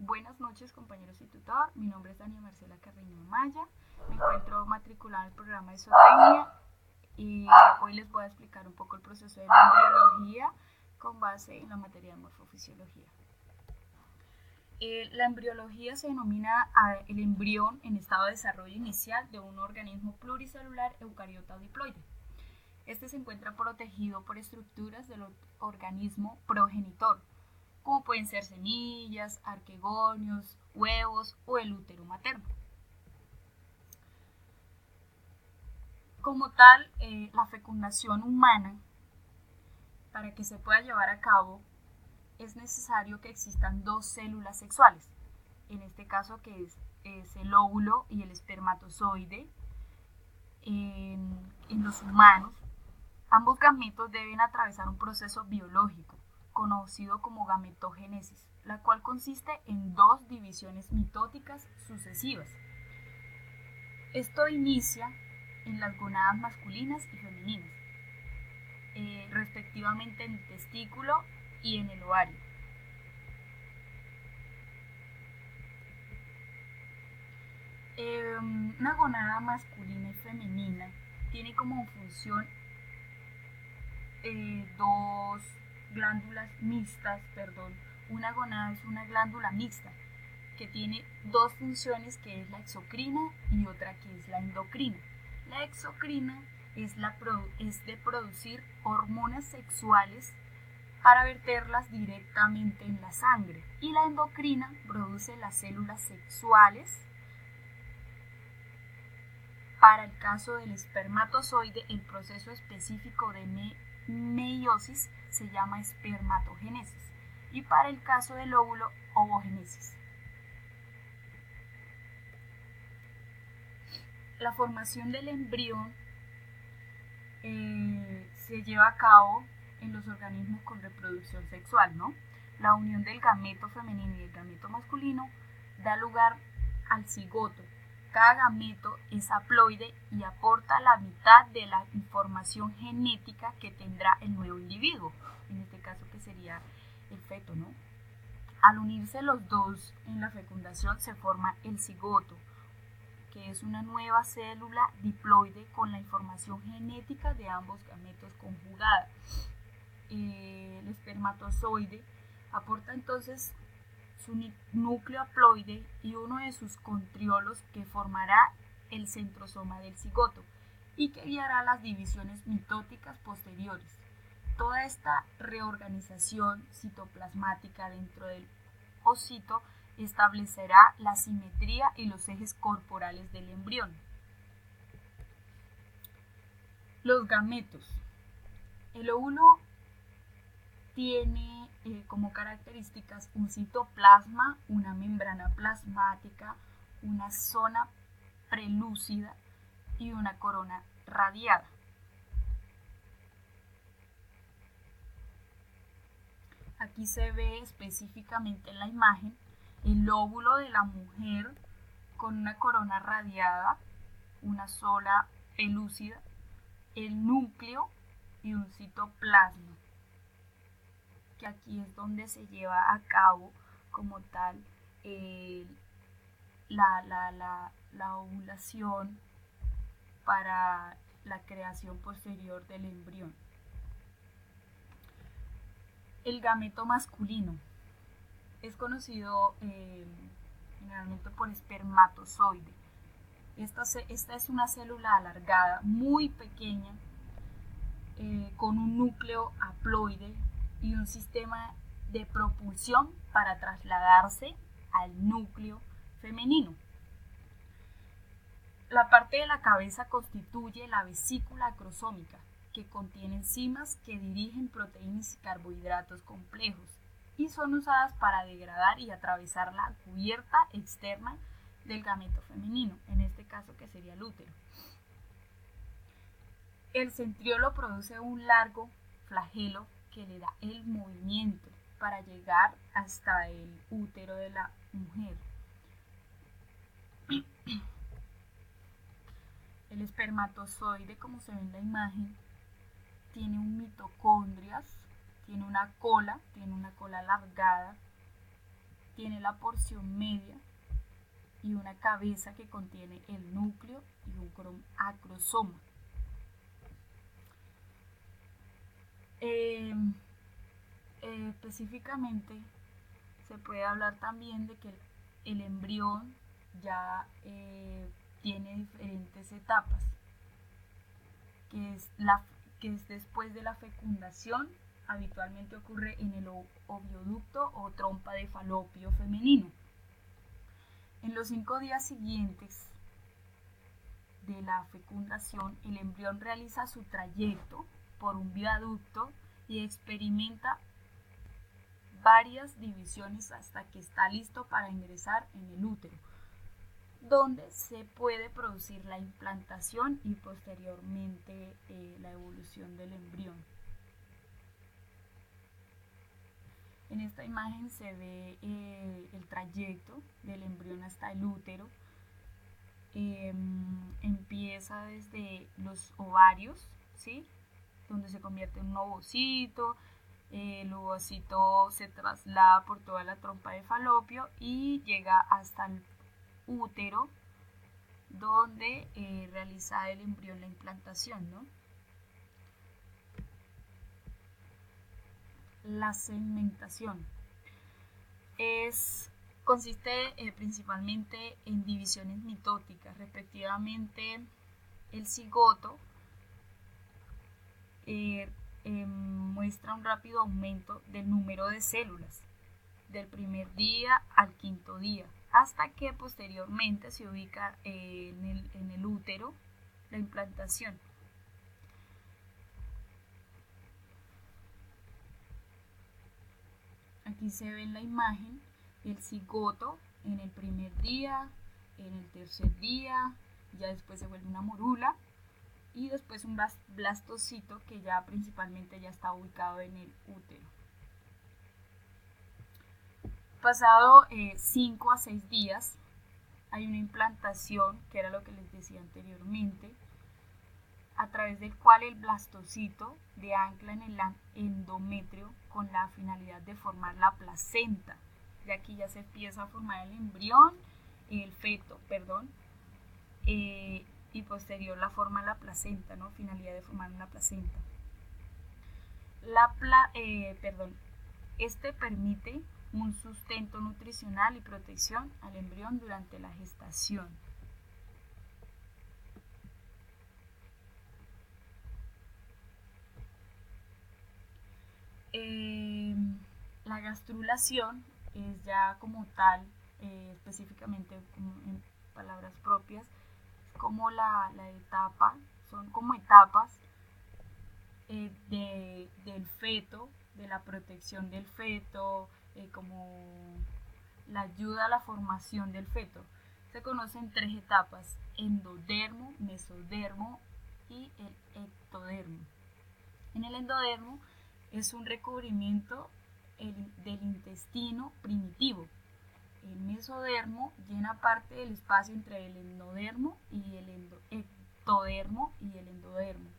Buenas noches, compañeros y tutor. Mi nombre es Dania Marcela Carreño Maya. Me encuentro matriculada en el programa de zootecnia y hoy les voy a explicar un poco el proceso de la embriología con base en la materia de morfofisiología. La embriología se denomina el embrión en estado de desarrollo inicial de un organismo pluricelular eucariota o diploide. Este se encuentra protegido por estructuras del organismo progenitor, como pueden ser semillas, arquegonios, huevos o el útero materno. Como tal, la fecundación humana, para que se pueda llevar a cabo, es necesario que existan dos células sexuales, en este caso que es el óvulo y el espermatozoide. En los humanos, ambos gametos deben atravesar un proceso biológico conocido como gametogénesis, la cual consiste en dos divisiones mitóticas sucesivas. Esto inicia en las gonadas masculinas y femeninas, respectivamente en el testículo y en el ovario. Una gonada masculina y femenina tiene como función dos glándulas mixtas, una gonada es una glándula mixta que tiene dos funciones, que es la exocrina y otra que es la endocrina. La exocrina es de producir hormonas sexuales para verterlas directamente en la sangre, y la endocrina produce las células sexuales. Para el caso del espermatozoide, el proceso específico de meiosis se llama espermatogénesis, y para el caso del óvulo, ovogénesis. La formación del embrión se lleva a cabo en los organismos con reproducción sexual, ¿no? La unión del gameto femenino y el gameto masculino da lugar al cigoto. Cada gameto es haploide y aporta la mitad de la información genética que tendrá el nuevo individuo, en este caso que sería el feto, ¿no? Al unirse los dos en la fecundación se forma el cigoto, que es una nueva célula diploide con la información genética de ambos gametos conjugada. El espermatozoide aporta entonces su núcleo haploide y uno de sus contriolos, que formará el centrosoma del cigoto y que guiará las divisiones mitóticas posteriores. Toda esta reorganización citoplasmática dentro del ocito establecerá la simetría y los ejes corporales del embrión. Los gametos. El óvulo tiene como características un citoplasma, una membrana plasmática, una zona prelúcida y una corona radiada. Aquí se ve específicamente en la imagen el óvulo de la mujer con una corona radiada, una zona pelúcida, el núcleo y un citoplasma, que aquí es donde se lleva a cabo como tal la ovulación para la creación posterior del embrión. El gameto masculino es conocido generalmente por espermatozoide. Esta es una célula alargada, muy pequeña, con un núcleo haploide y un sistema de propulsión para trasladarse al núcleo femenino. La parte de la cabeza constituye la vesícula acrosómica, que contiene enzimas que dirigen proteínas y carbohidratos complejos y son usadas para degradar y atravesar la cubierta externa del gameto femenino, en este caso que sería el útero. El centriolo produce un largo flagelo que le da el movimiento para llegar hasta el útero de la mujer. El espermatozoide, como se ve en la imagen, tiene un mitocondrias, tiene una cola alargada, tiene la porción media y una cabeza que contiene el núcleo y un acrosoma. Específicamente se puede hablar también de que el embrión ya tiene diferentes etapas, que es después de la fecundación. Habitualmente ocurre en el ovioducto o trompa de falopio femenino. En los 5 días siguientes de la fecundación, el embrión realiza su trayecto por un viaducto y experimenta varias divisiones hasta que está listo para ingresar en el útero, donde se puede producir la implantación y posteriormente la evolución del embrión. En esta imagen se ve el trayecto del embrión hasta el útero. Empieza desde los ovarios, ¿sí?, donde se convierte en un ovocito. El ovocito se traslada por toda la trompa de falopio y llega hasta el útero, donde realiza el embrión la implantación, ¿no? La segmentación consiste principalmente en divisiones mitóticas. Respectivamente, el cigoto muestra un rápido aumento del número de células del primer día al 5.º día, hasta que posteriormente se ubica en el útero la implantación. Aquí se ve en la imagen el cigoto en el primer día, en el tercer día, ya después se vuelve una morula y después un blastocito que ya principalmente ya está ubicado en el útero. Pasado 5 a 6 días hay una implantación, que era lo que les decía anteriormente, a través del cual el blastocito de ancla en el endometrio con la finalidad de formar la placenta. De aquí ya se empieza a formar el embrión, el feto, y posterior la forma la placenta, ¿no? Finalidad de formar una placenta. Este permite un sustento nutricional y protección al embrión durante la gestación. La gastrulación es ya como tal, específicamente en palabras propias, como la etapa, son como etapas del feto, de la protección del feto, como la ayuda a la formación del feto. Se conocen 3 etapas: endodermo, mesodermo y el ectodermo. En el endodermo es un recubrimiento del intestino primitivo. El mesodermo llena parte del espacio entre el endodermo y el ectodermo y el endodermo.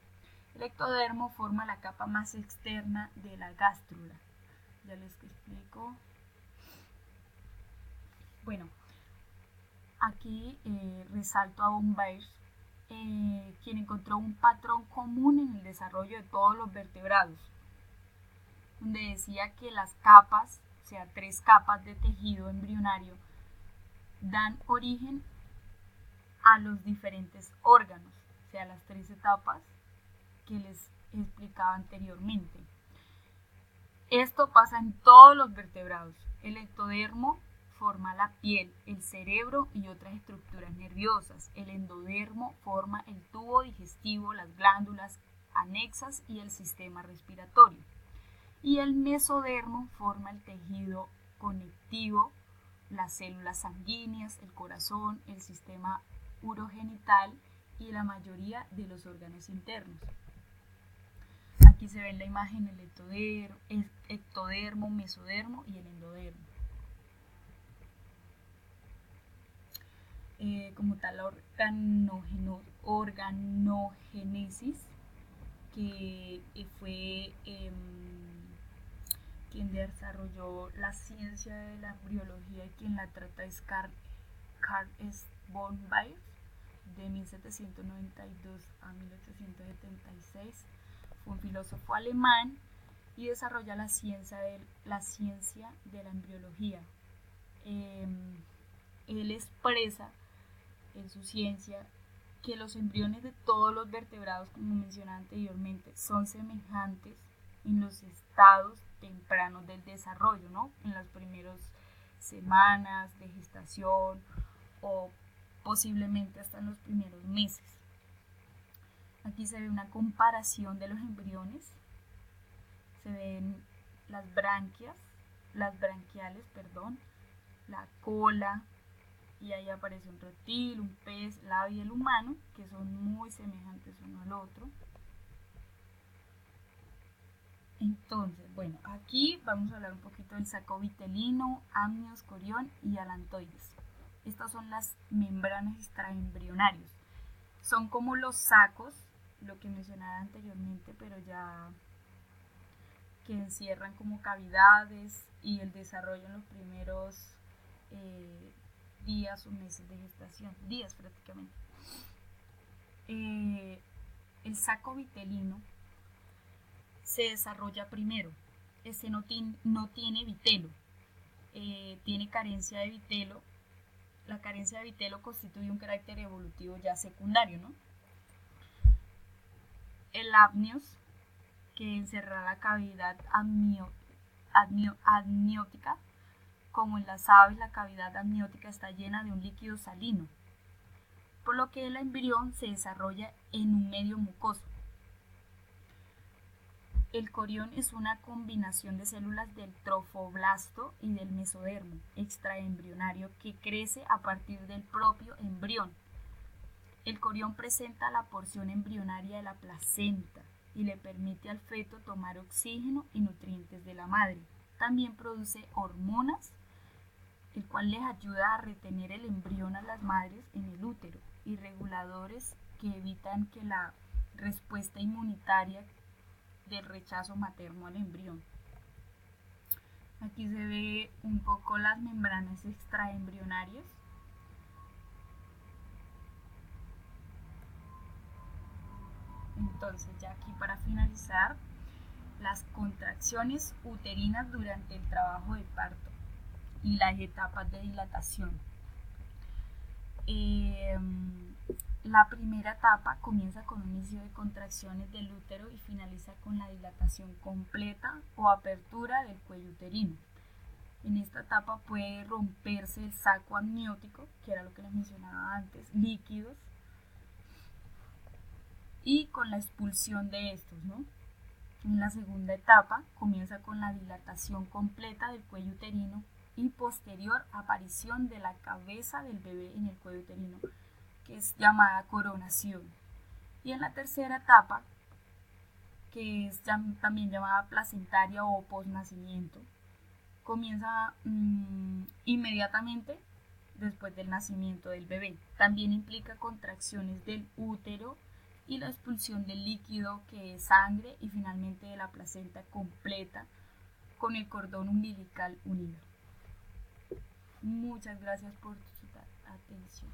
El ectodermo forma la capa más externa de la gástrula. Ya les explico. Bueno, aquí resalto a von Baer, quien encontró un patrón común en el desarrollo de todos los vertebrados, donde decía que las capas, o sea, 3 capas de tejido embrionario, dan origen a los diferentes órganos, o sea, las 3 etapas que les explicaba anteriormente. Esto pasa en todos los vertebrados. El ectodermo forma la piel, el cerebro y otras estructuras nerviosas. El endodermo forma el tubo digestivo, las glándulas anexas y el sistema respiratorio. Y el mesodermo forma el tejido conectivo, las células sanguíneas, el corazón, el sistema urogenital y la mayoría de los órganos internos. Aquí se ve en la imagen el ectodermo, mesodermo y el endodermo. Como tal, la organogénesis, que quien desarrolló la ciencia de la embriología y quien la trata es Carl S. von Baer, de 1792 a 1876. Fue un filósofo alemán y desarrolla la ciencia de la embriología. Él expresa en su ciencia que los embriones de todos los vertebrados, como mencioné anteriormente, son semejantes en los estados tempranos del desarrollo, ¿no? En las primeras semanas de gestación o posiblemente hasta en los primeros meses. Aquí se ve una comparación de los embriones, se ven las branquiales, la cola, y ahí aparece un reptil, un pez, la ave y el humano, que son muy semejantes uno al otro. Entonces, bueno, aquí vamos a hablar un poquito del saco vitelino, amnios, corión y alantoides. Estas son las membranas extraembrionarias. Son como los sacos, lo que mencionaba anteriormente, pero ya que encierran como cavidades y el desarrollo en los primeros días o meses de gestación, días prácticamente. El saco vitelino se desarrolla primero. Este no tiene vitelo, tiene carencia de vitelo. La carencia de vitelo constituye un carácter evolutivo ya secundario, ¿no? El amnios, que encerra la cavidad amniótica, como en las aves, la cavidad amniótica está llena de un líquido salino, por lo que el embrión se desarrolla en un medio mucoso. El corión es una combinación de células del trofoblasto y del mesodermo extraembrionario que crece a partir del propio embrión. El corión presenta la porción embrionaria de la placenta y le permite al feto tomar oxígeno y nutrientes de la madre. También produce hormonas, el cual les ayuda a retener el embrión a las madres en el útero, y reguladores que evitan que la respuesta inmunitaria del rechazo materno al embrión. Aquí se ve un poco las membranas extraembrionarias. Entonces, ya aquí para finalizar, las contracciones uterinas durante el trabajo de parto y las etapas de dilatación. La primera etapa comienza con un inicio de contracciones del útero y finaliza con la dilatación completa o apertura del cuello uterino. En esta etapa puede romperse el saco amniótico, que era lo que les mencionaba antes, líquidos, y con la expulsión de estos, ¿no? En la segunda etapa comienza con la dilatación completa del cuello uterino y posterior aparición de la cabeza del bebé en el cuello uterino, que es llamada coronación. Y en la tercera etapa, que es también llamada placentaria o posnacimiento, comienza inmediatamente después del nacimiento del bebé. También implica contracciones del útero y la expulsión del líquido, que es sangre, y finalmente de la placenta completa con el cordón umbilical unido. Muchas gracias por su atención.